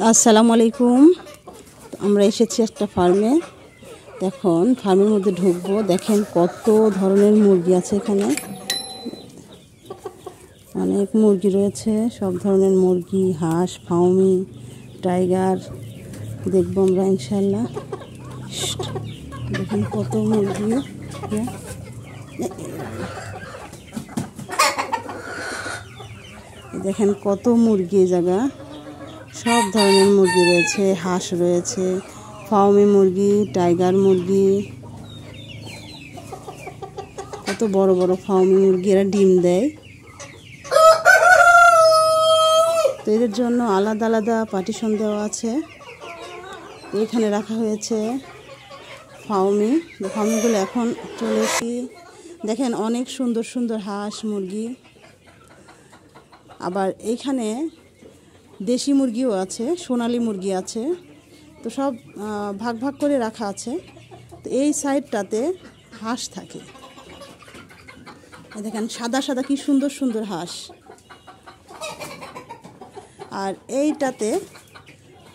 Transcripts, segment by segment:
আসসালামু আলাইকুম। আমরা এসেছি একটা ফার্মে। এখন ফার্মের মধ্যে ঢুকবো। দেখেন কত ধরনের মুরগি আছে এখানে, অনেক মুরগি রয়েছে, সব ধরনের মুরগি, হাঁস, ফাউমি, টাইগার দেখবো আমরা ইনশাল্লাহ। দেখেন কত মুরগি, দেখেন কত মুরগি জায়গা, সব ধরনের মুরগি রয়েছে, হাঁস রয়েছে, ফাউমি মুরগি, টাইগার মুরগি, কত বড় বড় ফাউমি মুরগি, এরা ডিম দেয়। তো এদের জন্য আলাদা আলাদা পার্টিশন দেওয়া আছে। এখানে রাখা হয়েছে ফাউমিগুলো এখন চলে এসেছি। দেখেন অনেক সুন্দর সুন্দর হাঁস মুরগি, আবার এইখানে দেশি মুরগিও আছে, সোনালি মুরগি আছে। তো সব ভাগ ভাগ করে রাখা আছে। তো এই সাইডটাতে হাঁস থাকে, দেখেন সাদা সাদা কি সুন্দর সুন্দর হাঁস। আর এইটাতে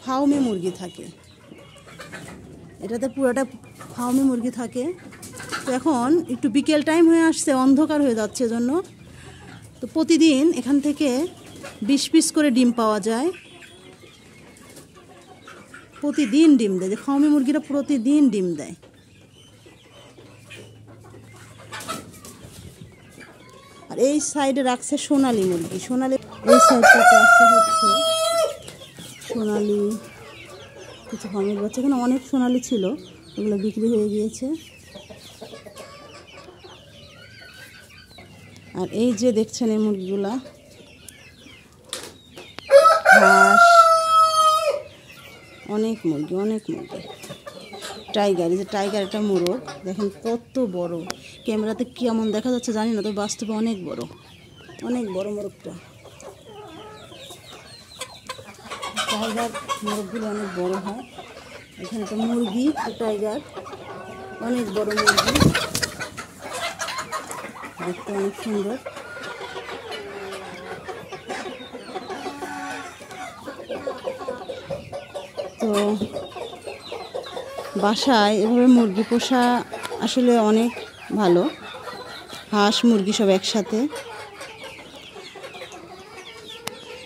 ফাউমি মুরগি থাকে, এটাতে পুরোটা ফাউমি মুরগি থাকে। তো এখন একটু বিকেল টাইম হয়ে আসছে, অন্ধকার হয়ে যাচ্ছে জন্য তো প্রতিদিন এখান থেকে 20 পিস করে ডিম পাওয়া যায়। প্রতিদিন ডিম দেয়, যে ফাউমি মুরগিরা প্রতিদিন ডিম দেয়। আর এই সাইডে রাখছে সোনালি মুরগি, সোনালি এই সাইডটাতে আসতে হচ্ছে সোনালি কিছু ফাউমির বাচ্চা। এখানে অনেক সোনালি ছিল, ওগুলো বিক্রি হয়ে গিয়েছে। আর এই যে দেখছেন এই মুরগিগুলা, হাঁস, অনেক মুরগি অনেক মুরগি। টাইগার, এই যে টাইগার, এটা মোরগ, দেখেন কত বড়। ক্যামেরাতে কেমন দেখা যাচ্ছে জানি না, তো বাস্তবে অনেক বড়, অনেক বড় মোরগটা। টাইগার মোরগগুলো অনেক বড় হয়। এখানে তো মুরগি, টাইগার অনেক বড় মুরগি, দেখতে অনেক সুন্দর। তো বাসায় এভাবে মুরগি পোষা আসলে অনেক ভালো, হাঁস মুরগি সব একসাথে।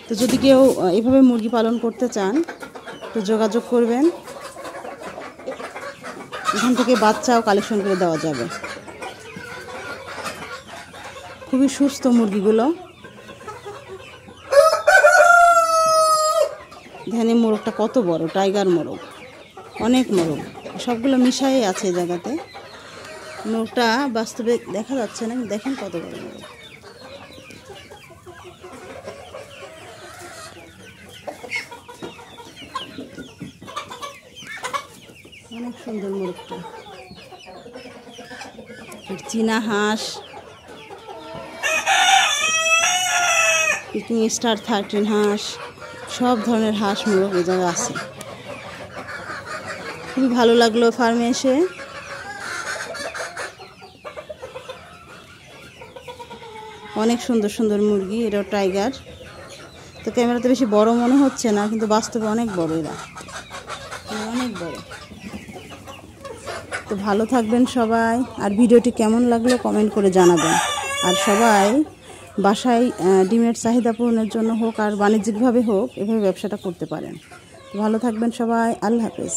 তো যদি কেউ এভাবে মুরগি পালন করতে চান তো যোগাযোগ করবেন, এখান থেকে বাচ্চাও কালেকশন করে দেওয়া যাবে। খুবই সুস্থ মুরগিগুলো। এখানে মোরগটা কত বড়, টাইগার মোরগ, অনেক মোরগ, সবগুলো মিশাই আছে এই জায়গাতে। মোরগটা বাস্তবে দেখা যাচ্ছে না, দেখেন কত বড় মোরগ। অনেক সুন্দর মোরগটা। চীনা হাঁস, পিকিং স্টার 13 হাঁস, সব ধরনের হাঁস মোরগ এই জায়গায় আছে। খুবই ভালো লাগলো ফার্মে এসে। অনেক সুন্দর সুন্দর মুরগি, এটাও টাইগার। তো ক্যামেরাতে বেশি বড় মনে হচ্ছে না, কিন্তু বাস্তবে অনেক বড়, এরা অনেক বড়। তো ভালো থাকবেন সবাই। আর ভিডিওটি কেমন লাগলো কমেন্ট করে জানাবেন। আর সবাই বাসায় ডিমের চাহিদা পূরণের জন্য হোক আর বাণিজ্যিকভাবে হোক, এভাবে ব্যবসাটা করতে পারেন। ভালো থাকবেন সবাই, আল্লাহ হাফেজ।